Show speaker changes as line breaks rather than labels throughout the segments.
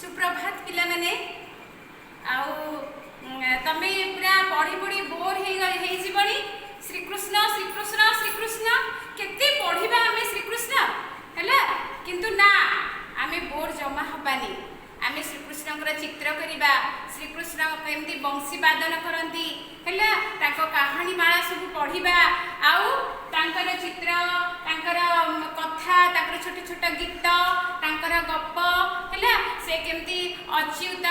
सुप्रभात पिला माने आउ तमे पूरा पढ़ी पढ़ी बोर हे जीवनी श्रीकृष्ण श्रीकृष्ण श्रीकृष्ण केते पढ़िबा आमे श्रीकृष्ण हैला किंतु ना आमे बोर जमा हबानी आमे श्रीकृष्णकर चित्र करिबा श्रीकृष्ण केमती बंशी वादन करंती हैला ताको कहानी माला सब पढ़िबा आउ तांकर चित्र तांकर कथा तांकर छोट छोट गीत तांकर गप हैला से केमती अच्युत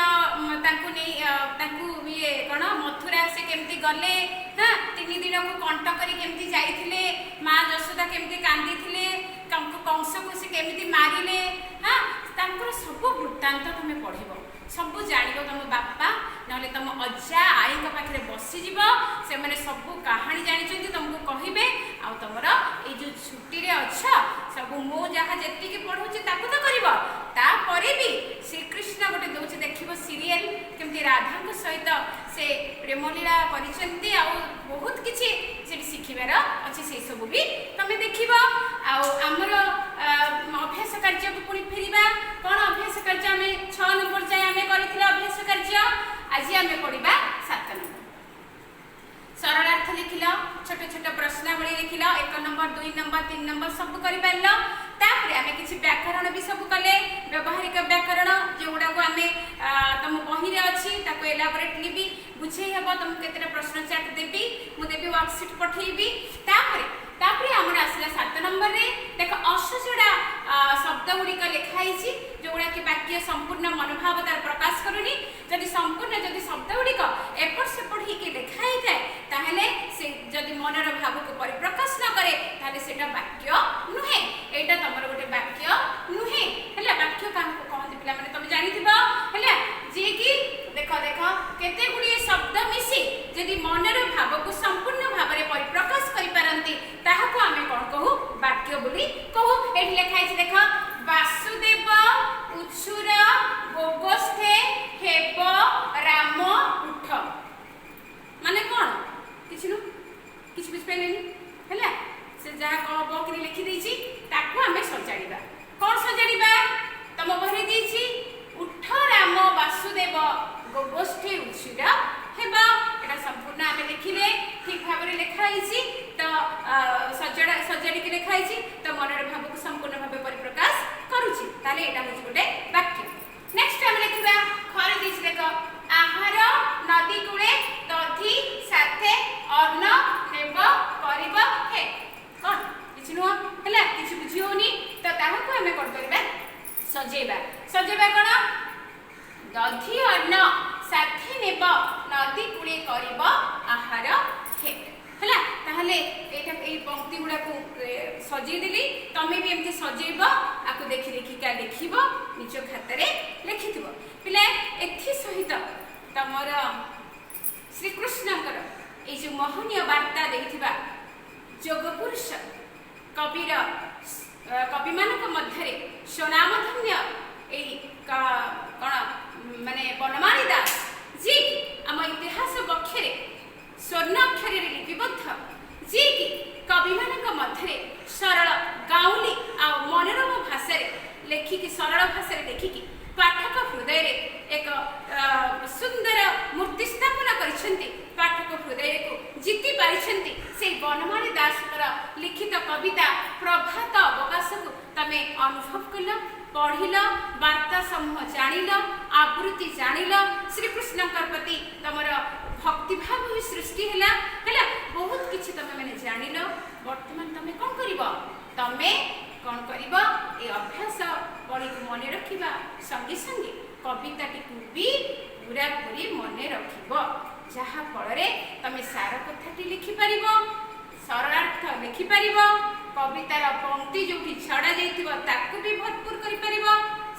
तांकु ये कौन मथुरा से केमती गले हाँ 3 दिन को कंट करी केमती जाइथिले माँ यशोदा केमती कांदी कंस को से केमती मारिले हाँ तांकर सब वृत्तांत तुम पढ़िब सब जान तुम बापा ना तुम अजा आई पाखे बसी जीव से मैंने सब कहानी जानी तुमको कहे आ तुम ये जो छुट्टी रे अच्छा सब मो जहाँ जी पढ़ुची तो कर भी श्रीकृष्ण गोटे दौर देख सीरियल केमती राधा सहित से प्रेमलीला कर बहुत किसी शिखिबार अच्छी से सब भी तुम देख आमर अभ्यास कार्य को पुणी फेरिबा कौन अभ्यास कार्य आम 6 नंबर जाए आम कर अभ्यास कार्य आज आम पढ़ा 7 नंबर सरलार्थ लिखिल छोट छोट प्रश्नावली लिखिल 1 नंबर 2 नंबर 3 नंबर सब कर आम किसी व्याकरण भी सब कले व्यवहारिक व्याकरण जोगुड़ा को आम तुम बही अच्छी एलाबोरेटली भी बुझे हम तुमको केतटा प्रश्न चार्ट देवी मुझे वर्कशीट पठेबी आमर आसला 7 नंबर रे देख असजोड़ा शब्द गुड़िक लिखाई जोगुड़ा कि वाक्य संपूर्ण मनोभाव तार प्रकाश करूनी जदि संपूर्ण जदि शब्द गुड़िक एपट सेपट होकर लिखाई थाए से जदि मनर भाव को परिप्रकाश न करे ताहले सेटा वाक्य नुहे एटा तमर गोटे वाक्य नुहे हैला वाक्य काहको कहନ୍ତି पिला माने तमे जानि थिबा हैला जे कि देख देख केते गुडी शब्द मिसी जदि मनर भाव को संपूर्ण भाव रे परिप्रकाश करि पारंती ताहाको आमे कोन कहू वाक्य बोली कहू एठी लिखाई छै देख वासुदेव उच्छुर गोगोष्ठे हेब राम उठ माने कोन किछि नु किछि बुझ पाइलेनी हैला से जा कहब कि लिखि देछि ताको आमे सजाड़ीबा कोन सजाड़ीबा तम बहरे देछि उठ राम वासुदेव गोगोष्ठे उच्छुर हेबा एटा संपूर्ण आमे लिखिले ठीक भाव रे लिखाई छि तो सजाड़ी के लिखाई छि तो मनर भाव को संपूर्ण भाव परिप्रकाश करूछि ताले एटा होछि गोटे वाक्य नेक्स्ट हम लिखिबा खरे दिछि देखो आहार नदी कूले दधि साथे अन्न नेब करिब हे कोन किछि नो हला किछि बुझियोनी तो ताहाको हमें कोन करबा सजेबा कोन दधि अन्न साथे नेब नदी कूले करिब आहार हे हला ताहले एटा ए पंक्ति गुडा को सजे देली तमे भी एमते सजेबो आको देखि देखि का लिखिबो निज खाता रे लिखिथिबो पिले एथि सहित तमर श्री कृष्णकर ए जो मोहनीय वार्ता देथिबा जोगपुरुष कबीर कवि मानक मध्यरे सोनामधन्य ए कोन माने बनमानी दास जी आम इतिहास बक्षरे स्वर्ण अक्षर लिपिबद्ध जी कि कवि मानक मध्यरे सरल गाउली आ मनोरम भाषा लेखिकी सरल भाषा लेखिकी पाठक हृदय एक सुंदर मूर्ति स्थापना करिसेंती पाठक हृदय को जीति पारिसेंती से बनमाली दासकर लिखित कविता प्रभात अवकाश को तमे अनुभव कल पढ़िल वार्ता समूह जानिल आवृत्ति जानिल श्रीकृष्ण प्रति तमर भक्तिभाव भी सृष्टि है बहुत किसी तमे मैंने जानिल वर्तमान तमे कौन करिब तमे कौन करिब ए अभ्यास पढ़ी मन रखिबा संगे संगे कविताटी को भी पूरा पूरी मन रखिब जहा फल रे तमे सार कथाटी लिखि परिबो सरलार्थ लिखि परिबो कवितार पंक्ति जो कि छड़ा जाइथिबो ताकू भी भरपूर करि परिबो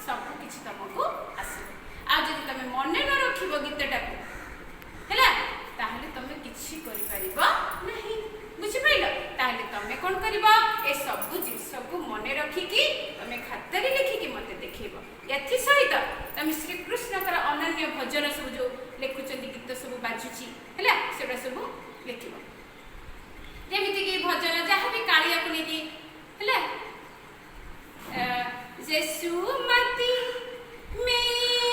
सब किछि तमको आसीबो आ जदि तमे मन न रखिबो गीतटा को हैला ताहले तमे किछि करि परिबो नाही बुझि पाइलो ताहले तमे कोन करिबो ए सब जिनिस को मन रखी कि तमे खाता रे लिखि कि मते देखिबो एथि सहित तमे श्री कृष्ण कर अनन्य भजन सब जो लेखुचंदी गीत सब बाजुची हैला सेबा सब लिखिबो जेमिति कि भजन जहाँ भी कालिया को नेकी हैला जे सुमति में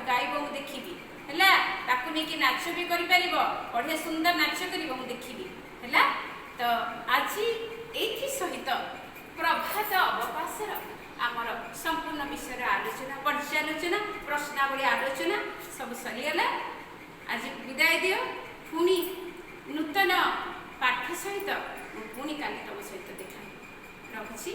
गाइब मु देखिबी हैला ताकू नेकी नाच भी करि परिबो बढ़िया सुंदर नाच करिबो मु देखिबी हैला। तो आज एथि सहित प्रभात अवकाशर आमर संपूर्ण विषय आलोचना पर्यालोचना प्रश्नावली आलोचना सब सरीगला। आज विदाय दियो पुणी नूतन पाठ सहित पुणी काली तुम सहित देखा रखुची।